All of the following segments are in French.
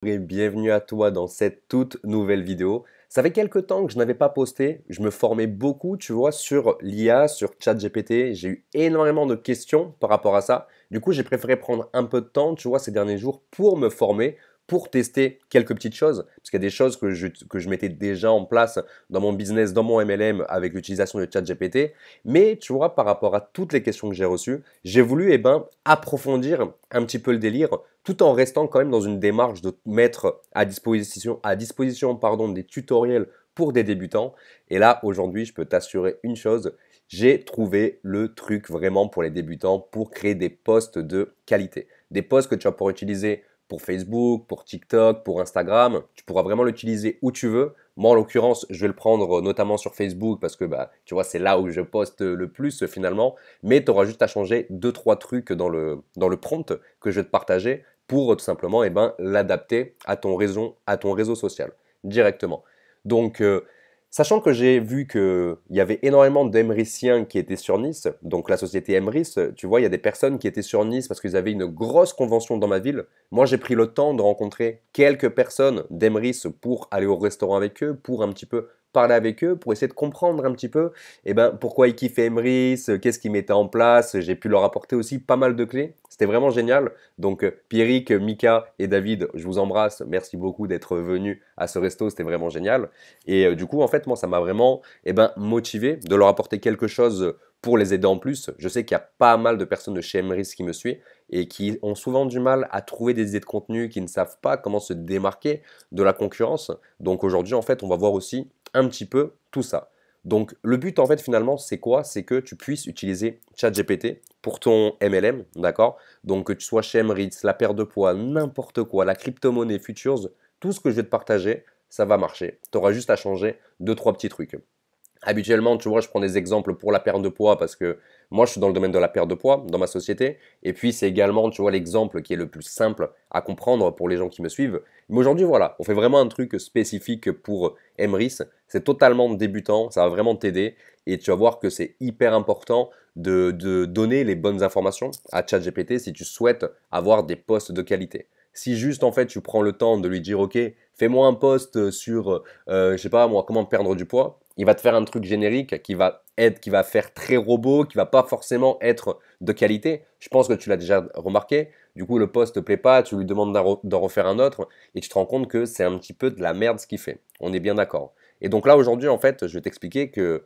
Et bienvenue à toi dans cette toute nouvelle vidéo. Ça fait quelques temps que je n'avais pas posté, je me formais beaucoup, tu vois, sur l'IA, sur ChatGPT. J'ai eu énormément de questions par rapport à ça. Du coup, j'ai préféré prendre un peu de temps, tu vois, ces derniers jours pour me former, pour tester quelques petites choses. Parce qu'il y a des choses que je mettais déjà en place dans mon business, dans mon MLM avec l'utilisation de ChatGPT. Mais tu vois, par rapport à toutes les questions que j'ai reçues, j'ai voulu approfondir un petit peu le délire tout en restant quand même dans une démarche de mettre à disposition pardon, des tutoriels pour des débutants. Et là, aujourd'hui, je peux t'assurer une chose, j'ai trouvé le truc vraiment pour les débutants pour créer des posts de qualité. Des posts que tu vas pouvoir utiliser pour Facebook, pour TikTok, pour Instagram. Tu pourras vraiment l'utiliser où tu veux. Moi, en l'occurrence, je vais le prendre notamment sur Facebook parce que tu vois, c'est là où je poste le plus finalement. Mais tu auras juste à changer deux trois trucs dans le prompt que je vais te partager pour tout simplement l'adapter à ton réseau social directement. Donc, sachant que j'ai vu qu'il y avait énormément d'Emriciens qui étaient sur Nice, donc la société Emrys, tu vois, il y a des personnes qui étaient sur Nice parce qu'ils avaient une grosse convention dans ma ville. Moi, j'ai pris le temps de rencontrer quelques personnes d'Emrys pour aller au restaurant avec eux, pour un petit peu parler avec eux, pour essayer de comprendre un petit peu pourquoi ils kiffaient Emrys, qu'est-ce qu'ils mettaient en place. J'ai pu leur apporter aussi pas mal de clés. C'était vraiment génial. Donc, Pierrick, Mika et David, je vous embrasse. Merci beaucoup d'être venus à ce resto. C'était vraiment génial. Et du coup, en fait, moi, ça m'a vraiment motivé de leur apporter quelque chose pour les aider en plus. Je sais qu'il y a pas mal de personnes de chez Emrys qui me suivent et qui ont souvent du mal à trouver des idées de contenu, qui ne savent pas comment se démarquer de la concurrence. Donc aujourd'hui, en fait, on va voir aussi un petit peu tout ça. Donc le but en fait finalement c'est quoi? C'est que tu puisses utiliser ChatGPT pour ton MLM, d'accord? Donc que tu sois chez Emirates, la perte de poids, n'importe quoi, la crypto-monnaie, futures, tout ce que je vais te partager, ça va marcher. Tu auras juste à changer deux, trois petits trucs. Habituellement, tu vois, je prends des exemples pour la perte de poids parce que moi, je suis dans le domaine de la perte de poids dans ma société. Et puis, c'est également, tu vois, l'exemple qui est le plus simple à comprendre pour les gens qui me suivent. Mais aujourd'hui, voilà, on fait vraiment un truc spécifique pour Emrys. C'est totalement débutant, ça va vraiment t'aider. Et tu vas voir que c'est hyper important de donner les bonnes informations à ChatGPT si tu souhaites avoir des posts de qualité. Si juste, en fait, tu prends le temps de lui dire, OK, fais-moi un post sur, je sais pas moi, comment perdre du poids, il va te faire un truc générique qui va faire très robot, qui va pas forcément être de qualité. Je pense que tu l'as déjà remarqué. Du coup, le post te plaît pas, tu lui demandes d'en refaire un autre et tu te rends compte que c'est un petit peu de la merde ce qu'il fait. On est bien d'accord. Et donc là, aujourd'hui, en fait, je vais t'expliquer que,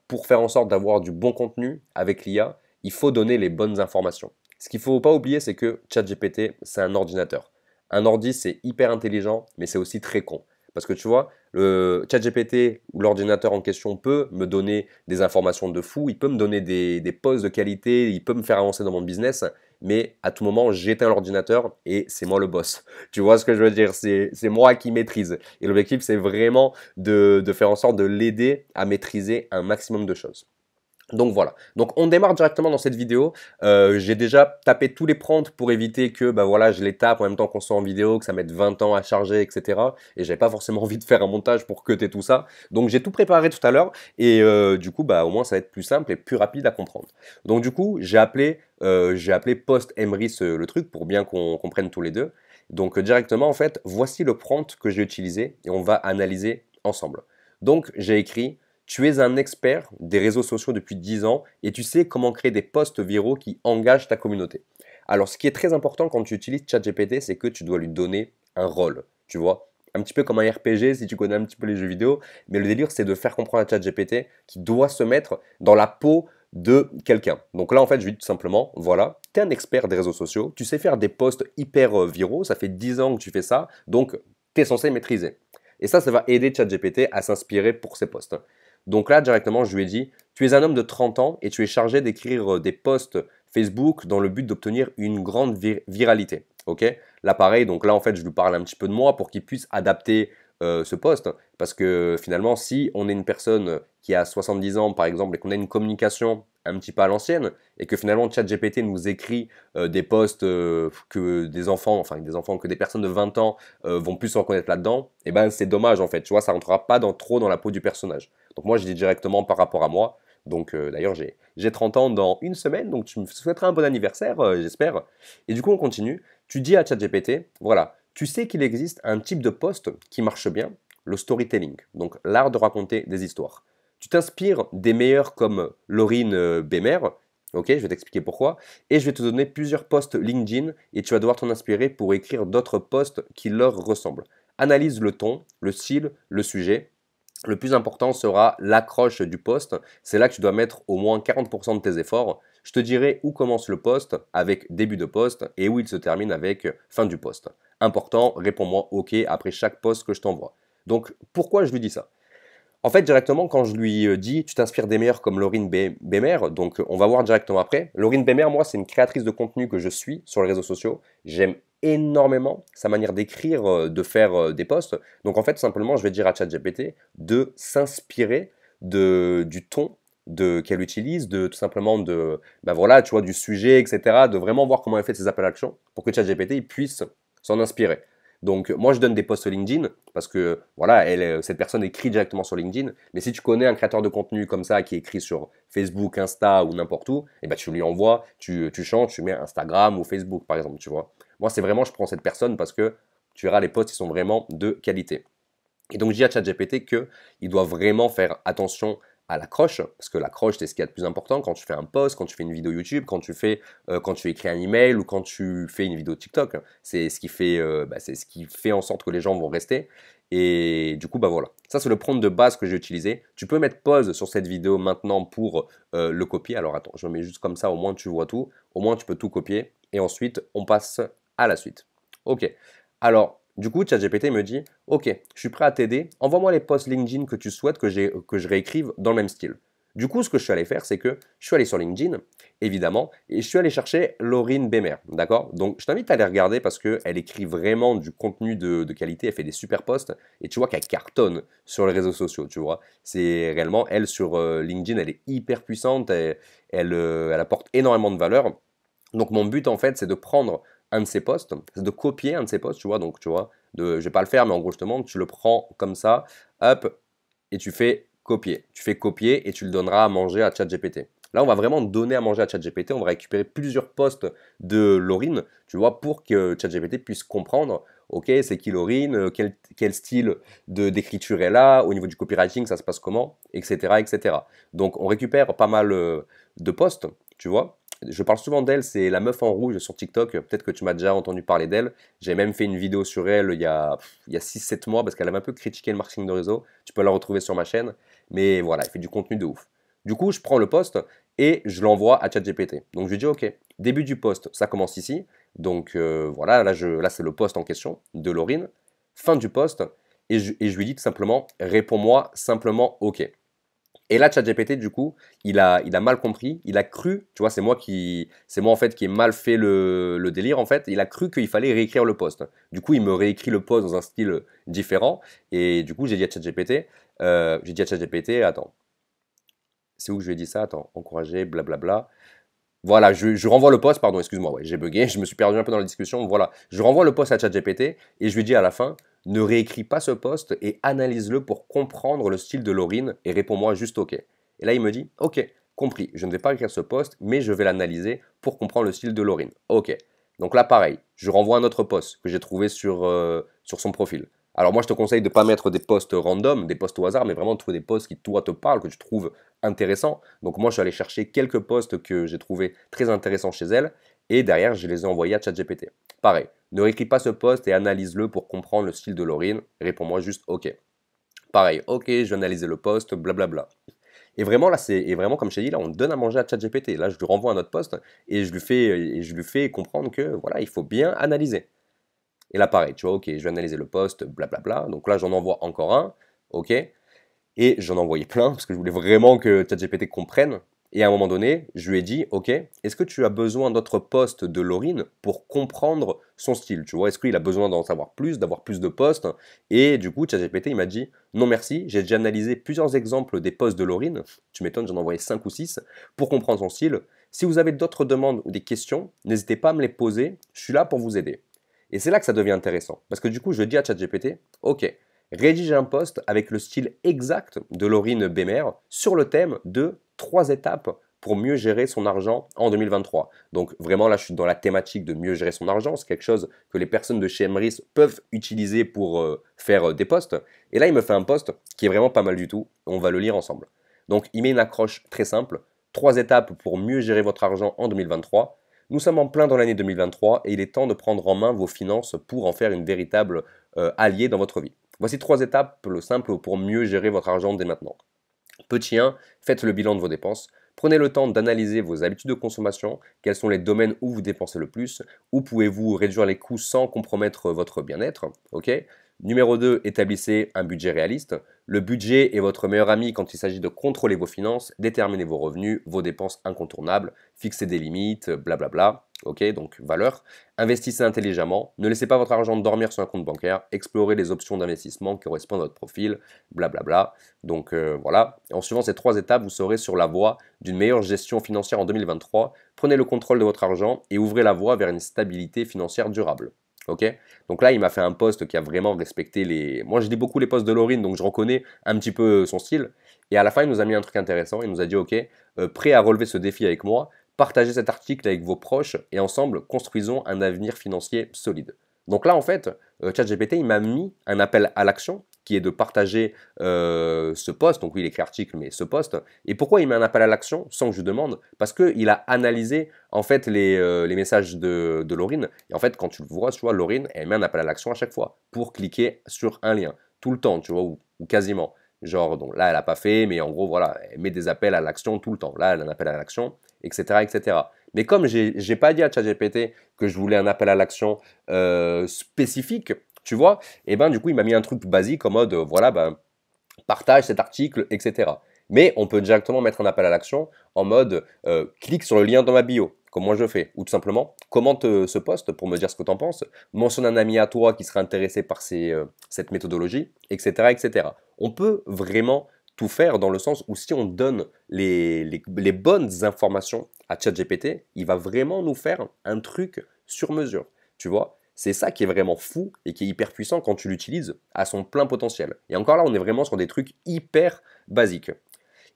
pour faire en sorte d'avoir du bon contenu avec l'IA, il faut donner les bonnes informations. Ce qu'il faut pas oublier, c'est que ChatGPT, c'est un ordinateur. Un ordi, c'est hyper intelligent, mais c'est aussi très con. Parce que tu vois, le ChatGPT ou l'ordinateur en question peut me donner des informations de fou, il peut me donner des posts de qualité, il peut me faire avancer dans mon business, mais à tout moment, j'éteins l'ordinateur et c'est moi le boss. Tu vois ce que je veux dire? C'est moi qui maîtrise. Et l'objectif, c'est vraiment de faire en sorte de l'aider à maîtriser un maximum de choses. Donc voilà, donc on démarre directement dans cette vidéo. J'ai déjà tapé tous les prompts pour éviter que voilà, je les tape en même temps qu'on soit en vidéo, que ça mette 20 ans à charger, etc. Et j'avais pas forcément envie de faire un montage pour cutter tout ça. Donc j'ai tout préparé tout à l'heure et du coup au moins ça va être plus simple et plus rapide à comprendre. Donc du coup j'ai appelé Post Emrys le truc pour bien qu'on comprenne tous les deux. Donc directement en fait, voici le prompt que j'ai utilisé et on va analyser ensemble. Donc j'ai écrit: tu es un expert des réseaux sociaux depuis 10 ans et tu sais comment créer des posts viraux qui engagent ta communauté. Alors, ce qui est très important quand tu utilises ChatGPT, c'est que tu dois lui donner un rôle, tu vois. Un petit peu comme un RPG si tu connais un petit peu les jeux vidéo, mais le délire c'est de faire comprendre à ChatGPT qu'il doit se mettre dans la peau de quelqu'un. Donc là en fait je lui dis tout simplement, voilà, tu es un expert des réseaux sociaux, tu sais faire des posts hyper viraux, ça fait 10 ans que tu fais ça, donc tu es censé maîtriser. Et ça va aider ChatGPT à s'inspirer pour ses posts. Donc là, directement, je lui ai dit: tu es un homme de 30 ans et tu es chargé d'écrire des posts Facebook dans le but d'obtenir une grande viralité. Ok? Là, pareil, donc là, en fait, je lui parle un petit peu de moi pour qu'il puisse adapter ce post. Parce que finalement, si on est une personne qui a 70 ans, par exemple, et qu'on a une communication un petit peu à l'ancienne, et que finalement ChatGPT nous écrit des posts que que des personnes de 20 ans vont plus se reconnaître là-dedans, et ben c'est dommage en fait, tu vois, ça rentrera pas trop dans la peau du personnage. Donc moi, je dis directement par rapport à moi. Donc d'ailleurs, j'ai 30 ans dans une semaine, donc tu me souhaiteras un bon anniversaire, j'espère. Et du coup, on continue. Tu dis à ChatGPT, voilà, Tu sais qu'il existe un type de post qui marche bien, le storytelling, donc l'art de raconter des histoires. Tu t'inspires des meilleurs comme Laurine Bemer, ok, je vais t'expliquer pourquoi, et je vais te donner plusieurs posts LinkedIn et tu vas devoir t'en inspirer pour écrire d'autres posts qui leur ressemblent. Analyse le ton, le style, le sujet. Le plus important sera l'accroche du post. C'est là que tu dois mettre au moins 40% de tes efforts. Je te dirai où commence le post avec début de post et où il se termine avec fin du post. Important, réponds-moi OK après chaque post que je t'envoie. Donc pourquoi je lui dis ça? En fait, directement, quand je lui dis tu t'inspires des meilleurs comme Laurine Bemer, donc on va voir directement après. Laurine Bemer, moi, c'est une créatrice de contenu que je suis sur les réseaux sociaux. J'aime énormément sa manière d'écrire, de faire des posts. Donc en fait, simplement, je vais dire à ChatGPT de s'inspirer du ton qu'elle utilise, de tout simplement ben voilà, tu vois, du sujet, etc. De vraiment voir comment elle fait ses appels à l'action pour que ChatGPT il puisse s'en inspirer. Donc moi je donne des posts LinkedIn parce que voilà, cette personne écrit directement sur LinkedIn. Mais si tu connais un créateur de contenu comme ça qui écrit sur Facebook, Insta ou n'importe où, et ben tu lui envoies, tu changes, tu mets Instagram ou Facebook par exemple, tu vois. Moi c'est vraiment, je prends cette personne parce que tu verras les posts ils sont vraiment de qualité. Et donc, je dis à ChatGPT qu'il doit vraiment faire attention à l'accroche, parce que l'accroche, c'est ce qu'il y a de plus important quand tu fais un post, quand tu fais une vidéo YouTube, quand tu écris un email ou quand tu fais une vidéo TikTok. C'est ce qui fait, c'est ce qui fait en sorte que les gens vont rester. Et du coup, bah voilà. Ça, c'est le prompt de base que j'ai utilisé. Tu peux mettre pause sur cette vidéo maintenant pour le copier. Alors, attends, je le mets juste comme ça, au moins tu vois tout. Au moins, tu peux tout copier. Et ensuite, on passe à la suite. Ok. Alors, du coup, ChatGPT me dit, ok, je suis prêt à t'aider, envoie-moi les posts LinkedIn que tu souhaites que je réécrive dans le même style. Du coup, ce que je suis allé faire, c'est que je suis allé sur LinkedIn, évidemment, et je suis allé chercher Laurine Bemer, d'accord? Donc, je t'invite à aller regarder parce qu'elle écrit vraiment du contenu de qualité, elle fait des super posts, et tu vois qu'elle cartonne sur les réseaux sociaux, tu vois. C'est réellement, elle, sur LinkedIn, elle est hyper puissante, elle apporte énormément de valeur. Donc mon but en fait c'est de prendre un de ces posts, c'est de copier un de ces posts, tu vois, donc tu vois, je vais pas le faire mais en gros je te montre, tu le prends comme ça, hop, et tu fais copier. Tu fais copier et tu le donneras à manger à ChatGPT. Là on va vraiment donner à manger à ChatGPT, on va récupérer plusieurs posts de Laurine, tu vois, pour que ChatGPT puisse comprendre, ok, c'est qui Laurine, quel style d'écriture elle a, au niveau du copywriting ça se passe comment, etc. etc. Donc on récupère pas mal de posts, tu vois. Je parle souvent d'elle, c'est la meuf en rouge sur TikTok. Peut-être que tu m'as déjà entendu parler d'elle. J'ai même fait une vidéo sur elle il y a 6-7 mois parce qu'elle avait un peu critiqué le marketing de réseau. Tu peux la retrouver sur ma chaîne. Mais voilà, elle fait du contenu de ouf. Du coup, je prends le post et je l'envoie à ChatGPT. Donc je lui dis, OK, début du post, ça commence ici. Donc voilà, là c'est le post en question de Laurine. Fin du post. Et je lui dis tout simplement, réponds-moi simplement OK. Et là, ChatGPT, du coup, il a mal compris, il a cru, tu vois, c'est moi en fait qui ai mal fait le délire en fait, il a cru qu'il fallait réécrire le post. Du coup, il me réécrit le post dans un style différent, et du coup, j'ai dit à ChatGPT, attends, c'est où que je lui ai dit ça? Attends, encourager, blablabla. Voilà, je renvoie le post, pardon, excuse-moi, ouais, j'ai bugué, je me suis perdu un peu dans la discussion. Voilà, je renvoie le post à ChatGPT et je lui dis à la fin, ne réécris pas ce post et analyse-le pour comprendre le style de Laurine et réponds-moi juste OK. Et là, il me dit, OK, compris, je ne vais pas écrire ce post, mais je vais l'analyser pour comprendre le style de Laurine. OK. Donc là, pareil, je renvoie un autre post que j'ai trouvé sur son profil. Alors moi, je te conseille de ne pas mettre des posts random, des posts au hasard, mais vraiment de trouver des posts qui, toi, te parlent, que tu trouves intéressants. Donc moi, je suis allé chercher quelques posts que j'ai trouvés très intéressants chez elle, et derrière, je les ai envoyés à ChatGPT. Pareil, ne réécris pas ce post et analyse-le pour comprendre le style de Laurine. Réponds-moi juste OK. Pareil, OK, je vais analyser le post, blablabla. Et vraiment, là, et vraiment, comme je t'ai dit, là, on donne à manger à ChatGPT. Là, je lui renvoie un autre post et je lui fais comprendre que voilà, il faut bien analyser. Et là, pareil, tu vois, ok, je vais analyser le post, blablabla. Donc là, j'en envoie encore un, ok. Et j'en ai envoyé plein parce que je voulais vraiment que ChatGPT comprenne. Et à un moment donné, je lui ai dit, ok, est-ce que tu as besoin d'autres posts de Laurine pour comprendre son style? Tu vois, est-ce qu'il a besoin d'en savoir plus, d'avoir plus de posts? Et du coup, ChatGPT, il m'a dit, non merci, j'ai déjà analysé plusieurs exemples des posts de Laurine. Tu m'étonnes, j'en ai envoyé 5 ou 6 pour comprendre son style. Si vous avez d'autres demandes ou des questions, n'hésitez pas à me les poser. Je suis là pour vous aider. Et c'est là que ça devient intéressant. Parce que du coup, je dis à ChatGPT, ok, rédige un post avec le style exact de Laurine Bemer sur le thème de 3 étapes pour mieux gérer son argent en 2023. Donc vraiment là, je suis dans la thématique de mieux gérer son argent. C'est quelque chose que les personnes de chez Emrys peuvent utiliser pour faire des posts. Et là, il me fait un post qui est vraiment pas mal du tout. On va le lire ensemble. Donc, il met une accroche très simple. 3 étapes pour mieux gérer votre argent en 2023. Nous sommes en plein dans l'année 2023 et il est temps de prendre en main vos finances pour en faire une véritable allié dans votre vie. Voici 3 étapes simples pour mieux gérer votre argent dès maintenant. Petit 1, faites le bilan de vos dépenses. Prenez le temps d'analyser vos habitudes de consommation, quels sont les domaines où vous dépensez le plus, où pouvez-vous réduire les coûts sans compromettre votre bien-être. Numéro 2, établissez un budget réaliste. Le budget est votre meilleur ami quand il s'agit de contrôler vos finances, déterminer vos revenus, vos dépenses incontournables, fixer des limites, blablabla. Donc valeur. Investissez intelligemment. Ne laissez pas votre argent dormir sur un compte bancaire. Explorez les options d'investissement qui correspondent à votre profil, blablabla. Donc voilà. En suivant ces 3 étapes, vous serez sur la voie d'une meilleure gestion financière en 2023. Prenez le contrôle de votre argent et ouvrez la voie vers une stabilité financière durable. Donc là, il m'a fait un post qui a vraiment respecté les... Moi, je lis beaucoup les posts de Laurine, donc je reconnais un petit peu son style. Et à la fin, il nous a mis un truc intéressant. Il nous a dit, prêt à relever ce défi avec moi, partagez cet article avec vos proches et ensemble, construisons un avenir financier solide. Donc là, en fait, ChatGPT, il m'a mis un appel à l'action qui est de partager ce post. Donc oui, il écrit article, mais ce post. Et pourquoi il met un appel à l'action sans que je demande? Parce qu'il a analysé en fait les messages de Laurine. Et en fait, quand tu le vois, tu vois, Laurine, elle met un appel à l'action à chaque fois pour cliquer sur un lien. Tout le temps, tu vois, ou quasiment. Genre, donc là, elle n'a pas fait, mais en gros, voilà, elle met des appels à l'action tout le temps. Là, elle a un appel à l'action, etc., etc. Mais comme j'ai pas dit à ChatGPT que je voulais un appel à l'action spécifique, tu vois, et ben du coup, il m'a mis un truc basique en mode, voilà, ben, partage cet article, etc. Mais on peut directement mettre un appel à l'action en mode, clique sur le lien dans ma bio, comme moi je fais, ou tout simplement, commente ce post pour me dire ce que tu en penses, mentionne un ami à toi qui serait intéressé par cette méthodologie, etc., etc. On peut vraiment tout faire dans le sens où si on donne les bonnes informations à ChatGPT, il va vraiment nous faire un truc sur mesure, tu vois. C'est ça qui est vraiment fou et qui est hyper puissant quand tu l'utilises à son plein potentiel. Et encore là, on est vraiment sur des trucs hyper basiques.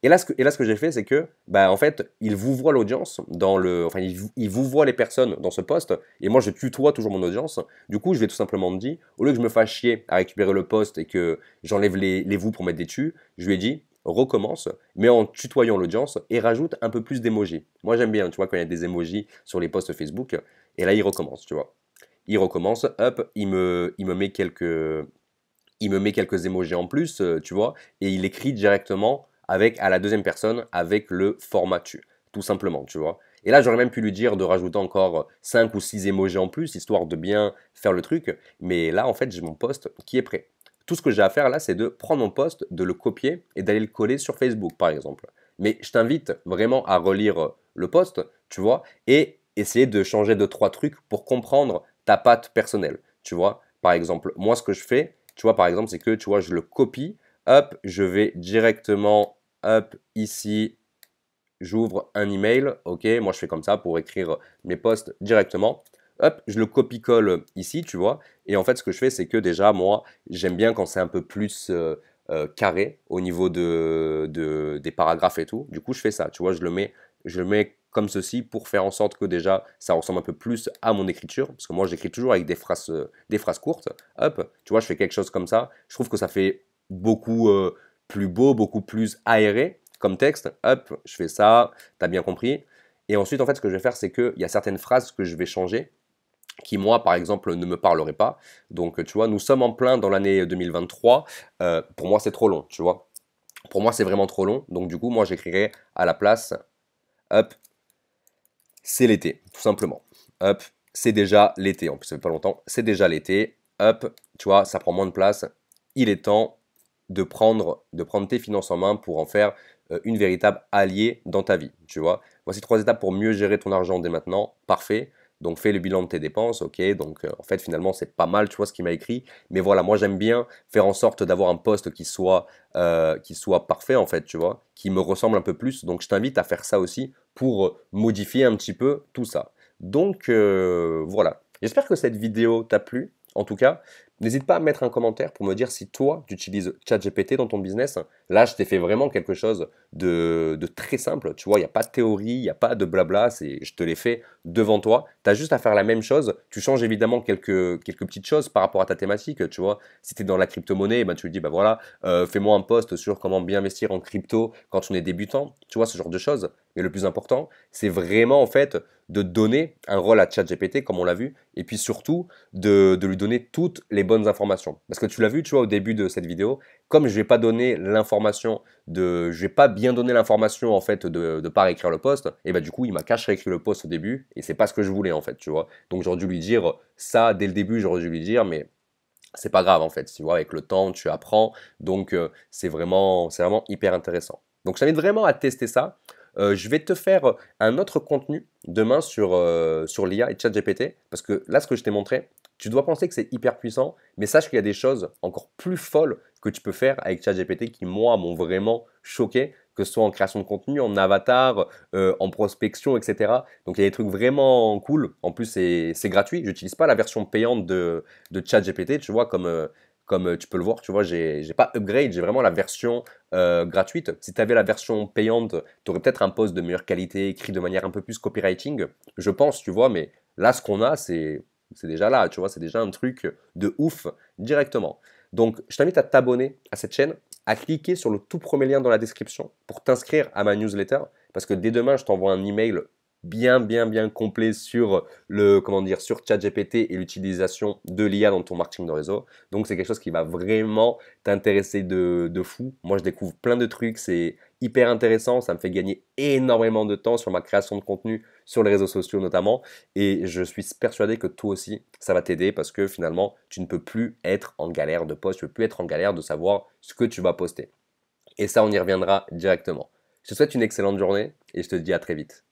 Et là, ce que j'ai fait, c'est que, bah, en fait, il vous voit l'audience il vous voit les personnes dans ce post, et moi, je tutoie toujours mon audience. Du coup, je vais tout simplement me dire, au lieu que je me fasse chier à récupérer le post et que j'enlève les vous pour mettre des tu, je lui ai dit, recommence, mais en tutoyant l'audience et rajoute un peu plus d'émojis. Moi, j'aime bien, tu vois, quand il y a des émojis sur les posts Facebook, et là, il recommence, tu vois. Il recommence, hop, il me met quelques émojis en plus, tu vois, et il écrit directement à la deuxième personne avec le format tu, tout simplement, tu vois. Et là, j'aurais même pu lui dire de rajouter encore 5 ou 6 émojis en plus, histoire de bien faire le truc, mais là, en fait, j'ai mon post qui est prêt. Tout ce que j'ai à faire là, c'est de prendre mon post, de le copier et d'aller le coller sur Facebook, par exemple. Mais je t'invite vraiment à relire le post, tu vois, et essayer de changer 2-3 trucs pour comprendre ta patte personnelle, tu vois. Par exemple, moi, ce que je fais, tu vois, par exemple, c'est que, tu vois, je le copie, hop, je vais directement, hop, ici, j'ouvre un email, moi je fais comme ça pour écrire mes posts directement, hop, je le copie-colle ici, tu vois, et en fait, ce que je fais, c'est que déjà, moi, j'aime bien quand c'est un peu plus carré au niveau des paragraphes et tout, du coup, je fais ça, tu vois, je le mets comme ceci pour faire en sorte que déjà ça ressemble un peu plus à mon écriture, parce que moi j'écris toujours avec des phrases courtes. Hop, tu vois, je fais quelque chose comme ça. Je trouve que ça fait beaucoup plus beau, beaucoup plus aéré comme texte. Hop, je fais ça, t'as bien compris. Et ensuite, en fait, ce que je vais faire, c'est qu'il y a certaines phrases que je vais changer qui, moi, par exemple, ne me parleraient pas. Donc, tu vois, nous sommes en plein dans l'année 2023. Pour moi, c'est trop long, tu vois. Pour moi, c'est vraiment trop long. Donc, du coup, moi, j'écrirai à la place, hop, c'est l'été, tout simplement. Hop, c'est déjà l'été. En plus, ça fait pas longtemps. C'est déjà l'été. Hop, tu vois, ça prend moins de place. Il est temps de prendre tes finances en main pour en faire une véritable alliée dans ta vie. Tu vois, voici 3 étapes pour mieux gérer ton argent dès maintenant. Parfait. Donc, fais le bilan de tes dépenses, Donc, en fait, finalement, c'est pas mal, tu vois, ce qu'il m'a écrit. Mais voilà, moi, j'aime bien faire en sorte d'avoir un poste qui soit parfait, en fait, tu vois, qui me ressemble un peu plus. Donc, je t'invite à faire ça aussi pour modifier un petit peu tout ça. Donc, voilà. J'espère que cette vidéo t'a plu, en tout cas. N'hésite pas à mettre un commentaire pour me dire si toi, tu utilises ChatGPT dans ton business. Là, je t'ai fait vraiment quelque chose de très simple. Tu vois, il n'y a pas de théorie, il n'y a pas de blabla. Je te l'ai fait devant toi. Tu as juste à faire la même chose. Tu changes évidemment quelques petites choses par rapport à ta thématique. Tu vois, si tu es dans la crypto-monnaie, ben, tu lui dis, bah voilà, fais-moi un post sur comment bien investir en crypto quand on est débutant. Tu vois, ce genre de choses. Mais le plus important, c'est vraiment en fait de donner un rôle à ChatGPT, comme on l'a vu, et puis surtout de lui donner toutes les bonnes informations. Parce que tu l'as vu, tu vois, au début de cette vidéo, comme je vais pas donner l'information je vais pas bien donner l'information en fait de pas réécrire le post, et bah du coup il m'a caché réécrit le post au début, et c'est pas ce que je voulais en fait, tu vois. Donc j'aurais dû lui dire ça dès le début, j'aurais dû lui dire, mais c'est pas grave en fait, tu vois, avec le temps tu apprends, donc c'est vraiment hyper intéressant. Donc je t'invite vraiment à tester ça. Je vais te faire un autre contenu demain sur l'IA et ChatGPT, parce que là, ce que je t'ai montré, tu dois penser que c'est hyper puissant, mais sache qu'il y a des choses encore plus folles que tu peux faire avec ChatGPT qui, moi, m'ont vraiment choqué, que ce soit en création de contenu, en avatar, en prospection, etc. Donc il y a des trucs vraiment cool. En plus, c'est gratuit. Je n'utilise pas la version payante de ChatGPT, tu vois, comme tu peux le voir, tu vois, j'ai pas upgrade, j'ai vraiment la version gratuite. Si tu avais la version payante, tu aurais peut-être un post de meilleure qualité, écrit de manière un peu plus copywriting, je pense, tu vois, mais là, ce qu'on a, c'est déjà là, tu vois, c'est déjà un truc de ouf directement. Donc, je t'invite à t'abonner à cette chaîne, à cliquer sur le tout premier lien dans la description pour t'inscrire à ma newsletter, parce que dès demain, je t'envoie un email bien complet sur comment dire, sur ChatGPT et l'utilisation de l'IA dans ton marketing de réseau. Donc, c'est quelque chose qui va vraiment t'intéresser de fou. Moi, je découvre plein de trucs, c'est hyper intéressant, ça me fait gagner énormément de temps sur ma création de contenu, sur les réseaux sociaux notamment, et je suis persuadé que toi aussi, ça va t'aider parce que finalement, tu ne peux plus être en galère de post, tu ne peux plus être en galère de savoir ce que tu vas poster. Et ça, on y reviendra directement. Je te souhaite une excellente journée et je te dis à très vite.